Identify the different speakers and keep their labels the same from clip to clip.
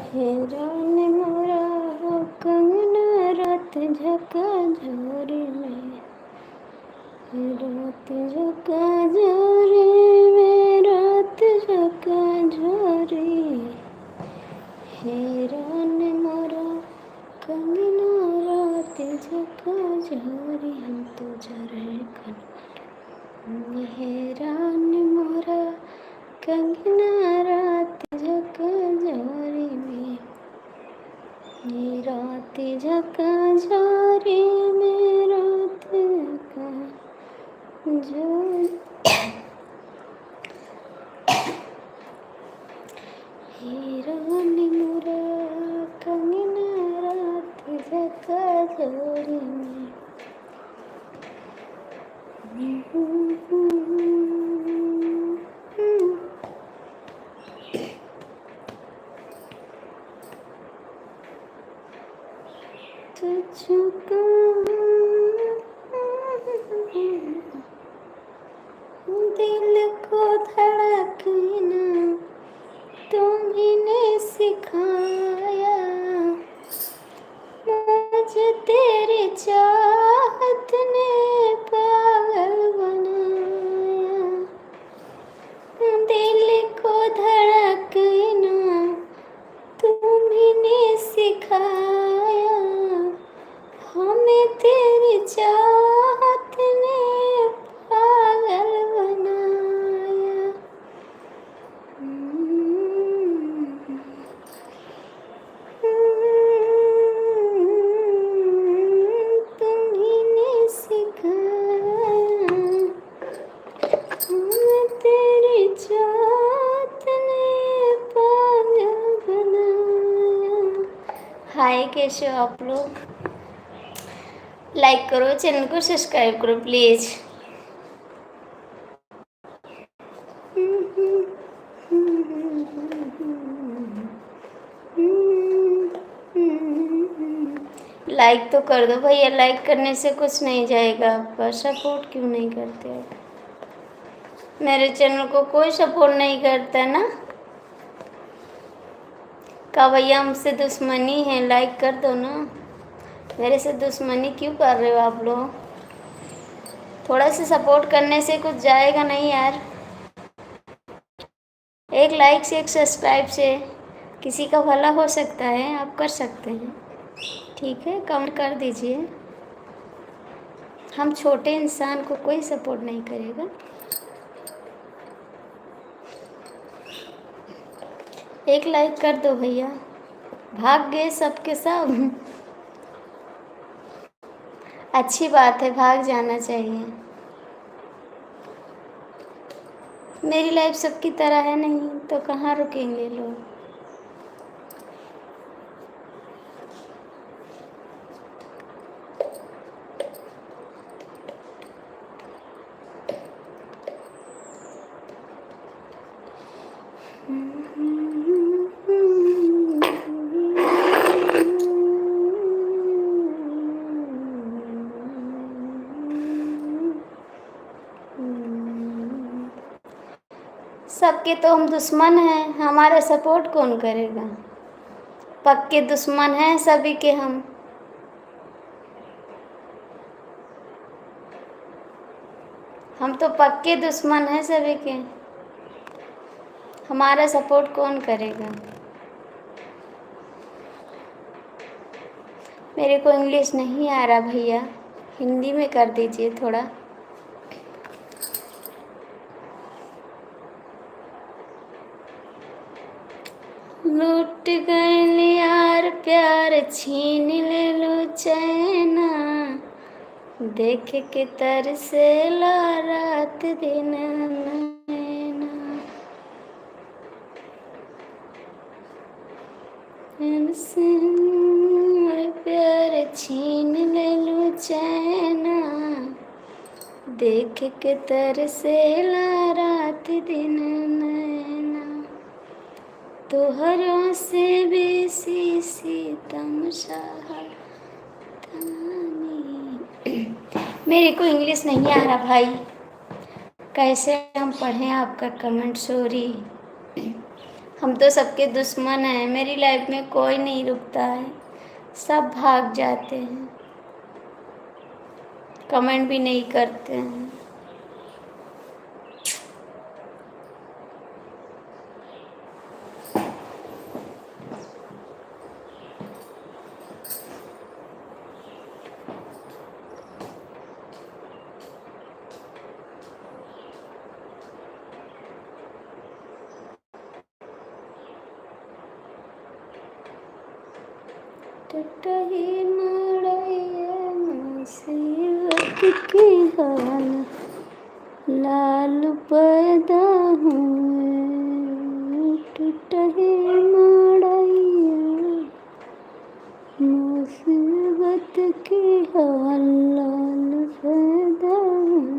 Speaker 1: हैरान मोरा हो कंगना रात झका झोरी में, रात झका झोरी में, रात झका झोरी। हैरान मोरा कंगना रात झका झोरी, हम तो झारखंड। हैरान मोरा कंगना रात झका झोरी में, रात झका झोरी में, रात झका झोरी। हैरान मोरा कंगना रात झका झोरी में। तुझको दिल को धड़कना तुम्हीं सिखाया, मुझे तेरी चाहत ने पागल बनाया। दिल को धड़कना तुम्हीं सिखाया, हमें तेरी चाहत ने पागल बनाया। तुम्हीं सिखाया, हमें तेरी चाहत ने पागल बनाया। हाय, कैसे हो आप लोग? लाइक करो, चैनल को सब्सक्राइब करो प्लीज। लाइक तो कर दो भैया, लाइक करने से कुछ नहीं जाएगा आपका। सपोर्ट क्यों नहीं करते आप? मेरे चैनल को कोई सपोर्ट नहीं करता ना। का भैया हमसे दुश्मनी है? लाइक कर दो ना। मेरे से दुश्मनी क्यों कर रहे हो आप लोग? थोड़ा सा सपोर्ट करने से कुछ जाएगा नहीं यार। एक लाइक से, एक सब्सक्राइब से किसी का भला हो सकता है। आप कर सकते हैं, ठीक है? कमेंट कर दीजिए। हम छोटे इंसान को कोई सपोर्ट नहीं करेगा। एक लाइक कर दो भैया। भाग गए सबके सब। अच्छी बात है, भाग जाना चाहिए। मेरी लाइफ सबकी तरह है नहीं तो कहाँ रुकेंगे लोग। सबके तो हम दुश्मन हैं, हमारा सपोर्ट कौन करेगा? पक्के दुश्मन हैं सभी के हम। हम तो पक्के दुश्मन हैं सभी के। हमारा सपोर्ट कौन करेगा? मेरे को इंग्लिश नहीं आ रहा भैया, हिंदी में कर दीजिए थोड़ा। लूट गए यार प्यार, छीन ले लो चैना, देख के तरसेला रात दिन नैना। प्यार छीन ले लो चैना, देख के तरसेला रात दिन नैना। तोहरों से बेसी सीतम सहा। मेरे को इंग्लिश नहीं आ रहा भाई, कैसे हम पढ़ें आपका कमेंट? सॉरी, हम तो सबके दुश्मन हैं, मेरी लाइफ में कोई नहीं रुकता है, सब भाग जाते हैं, कमेंट भी नहीं करते हैं। टटही मड़ैया मुसीबत की हाल, लाल पैदा हुए। टटही मड़ैया मुसीबत की हाल, लाल पैदा हुए।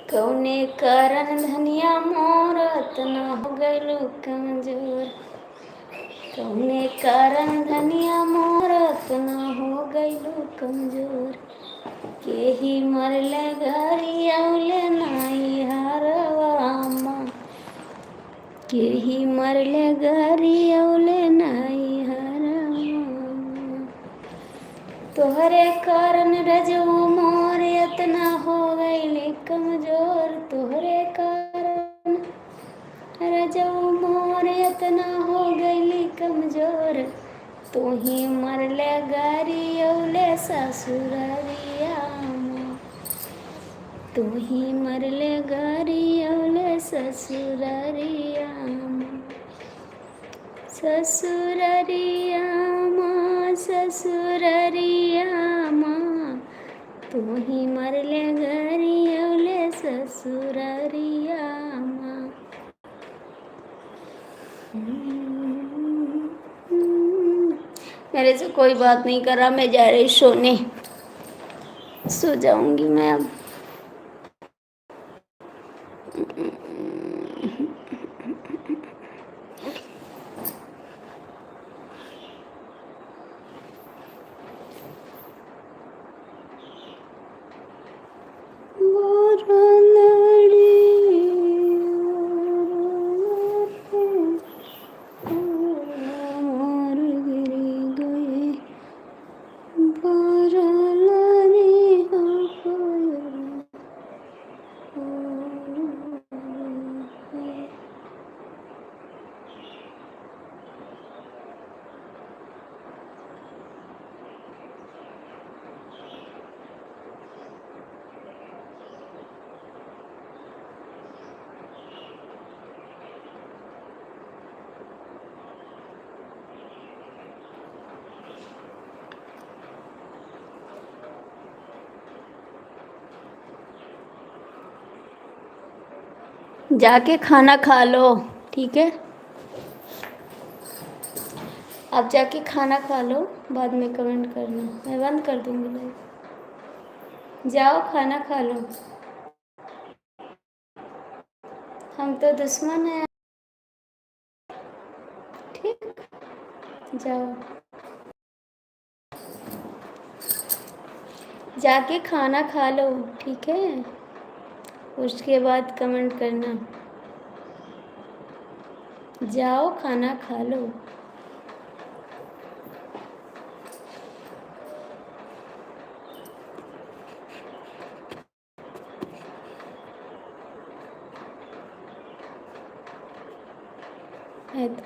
Speaker 1: कौने कारण धनिया मोर इतना हो गइलू कमजोर, कौने कारण धनिया मोर इतना हो गइलू कमजोर। के ही मरले घरी औले नाई हरवामा, के ही मरले घरी औले नाई हरवामा। तोहरे कारण रजऊ मोर इतना हो गइले कमजोर, तोहरे कारण रजऊ मोर इतना हो गइले कमजोर। तू ही मरले गारी औले ससुररिया में, तू ही मरले गारी औले ससुररिया में। ससुररिया माँ, ससुररिया माँ, तू ही मरले घरी औले ससुररिया माँ। मेरे से कोई बात नहीं कर रहा, मैं जा रही सोने, सो जाऊंगी मैं अब। जाके खाना खा लो, ठीक है? आप जाके खाना खा लो, बाद में कमेंट करना, मैं बंद कर दूंगी लाइव। जाओ खाना खा लो, हम तो दुश्मन हैं, ठीक? जाओ जाके खाना खा लो, ठीक है? उसके बाद कमेंट करना। जाओ खाना खा लो। है तो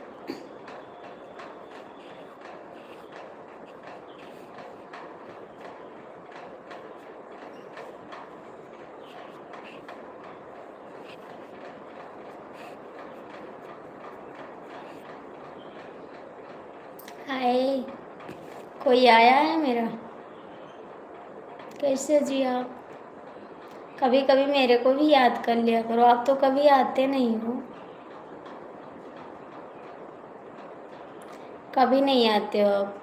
Speaker 1: हाय। कोई आया है मेरा? कैसे जी आप? कभी कभी मेरे को भी याद कर लिया करो, आप तो कभी आते नहीं हो, कभी नहीं आते हो आप।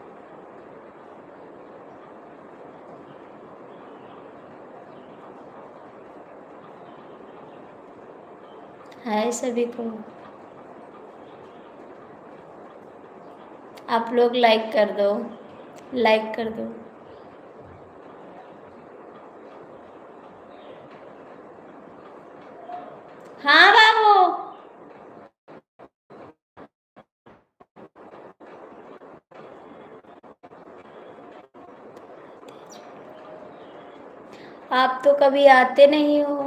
Speaker 1: हाय सभी को, आप लोग लाइक कर दो, लाइक कर दो। हाँ बाबू, आप तो कभी आते नहीं हो,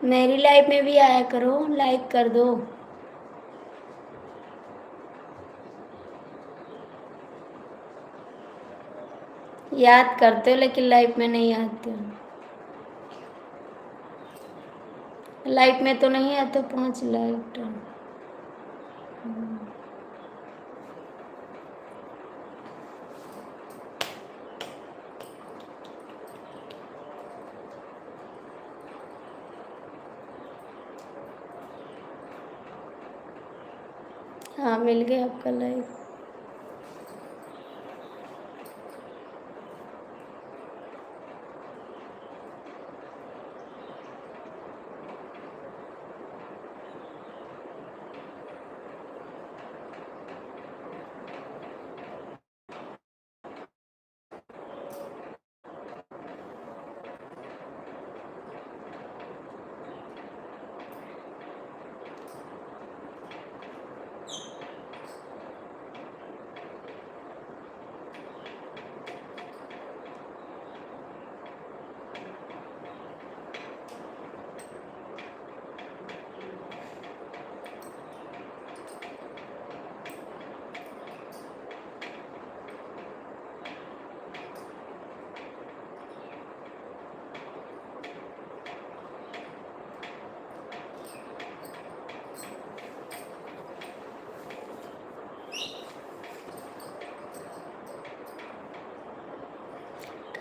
Speaker 1: मेरी लाइफ में भी आया करो, लाइक कर दो। याद करते हो लेकिन लाइफ में नहीं आते हो। लाइफ में तो नहीं आते, 5 लाइक। हाँ मिल गया आपका लाइक।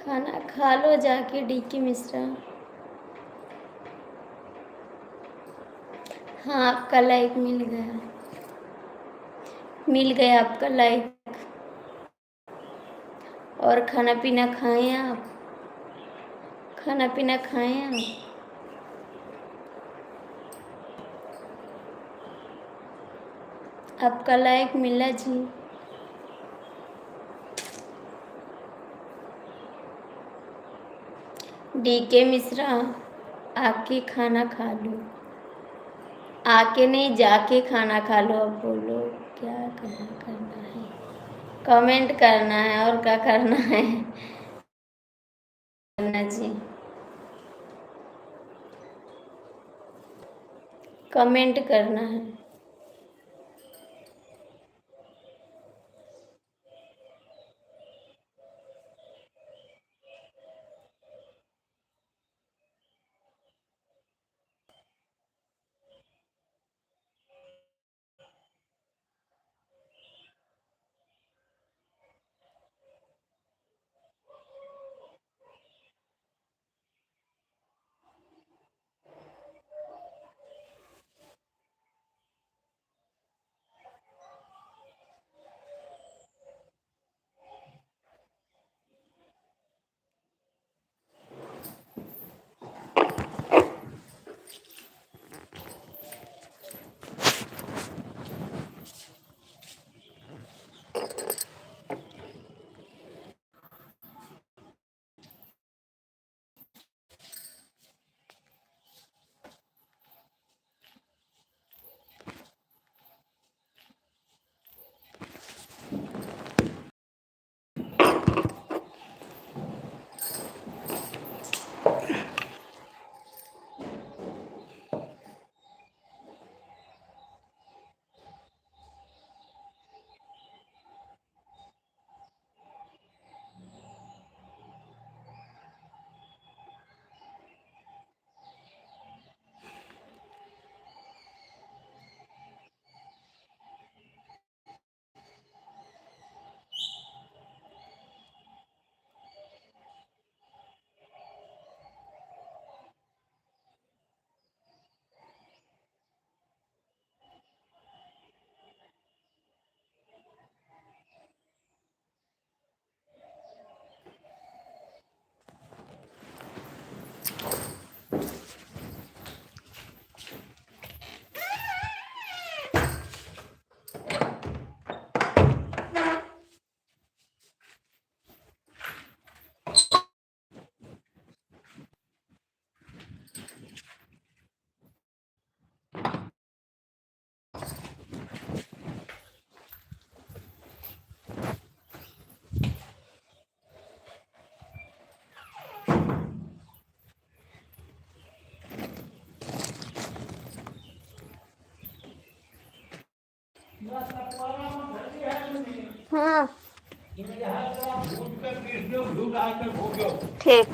Speaker 1: खाना खा लो जाके डीके मिश्रा। हाँ आपका लाइक मिल गया, मिल गया आपका लाइक। और खाना पीना खाएं आप, खाना पीना खाएं आप। आपका लाइक मिला जी। डीके मिश्रा, आके खाना खा लो, आके नहीं जाके खाना खा लो। अब बोलो क्या करना है, कमेंट करना है और क्या करना है करना जी, कमेंट करना है। हाँ ठीक।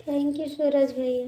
Speaker 1: थैंक यू सूरज भैया।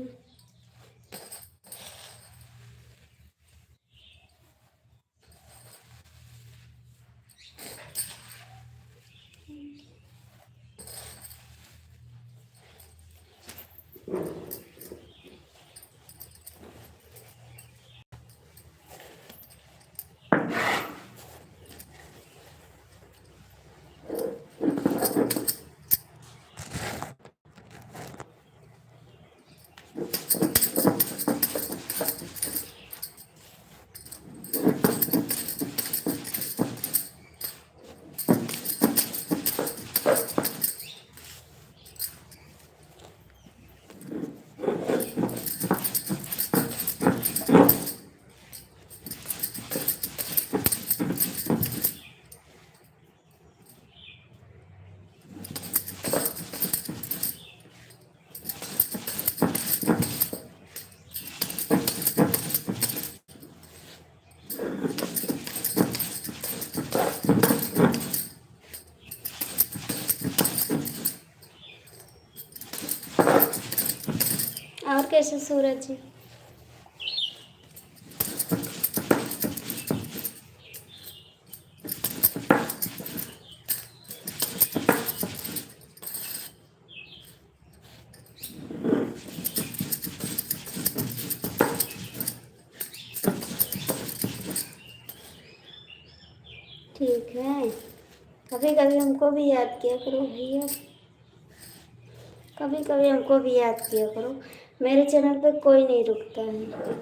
Speaker 1: और कैसे सूरज जी? ठीक है, कभी कभी हमको भी याद किया करो भैया, कभी कभी हमको भी याद किया करो। मेरे चैनल पे कोई नहीं रुकता है।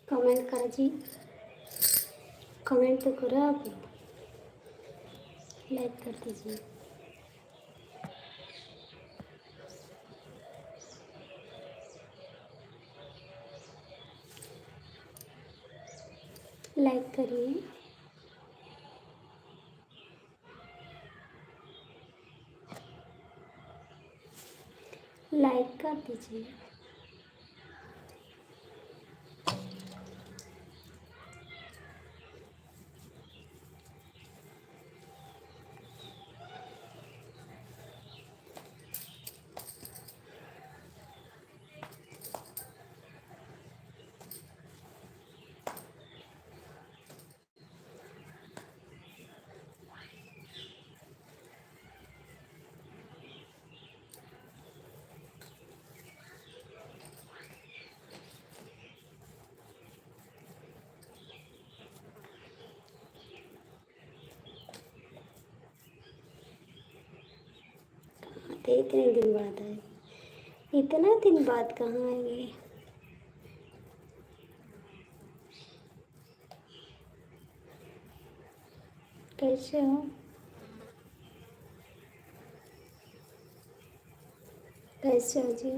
Speaker 1: कमेंट करा जी, कमेंट तो करो आप, लाइक कर दीजिए। लाइक करिए। लाइक कर दीजिए। थे, इतने दिन बाद आए। इतना दिन बाद कहाँ आएंगे। कैसे हो? कैसे हो जी?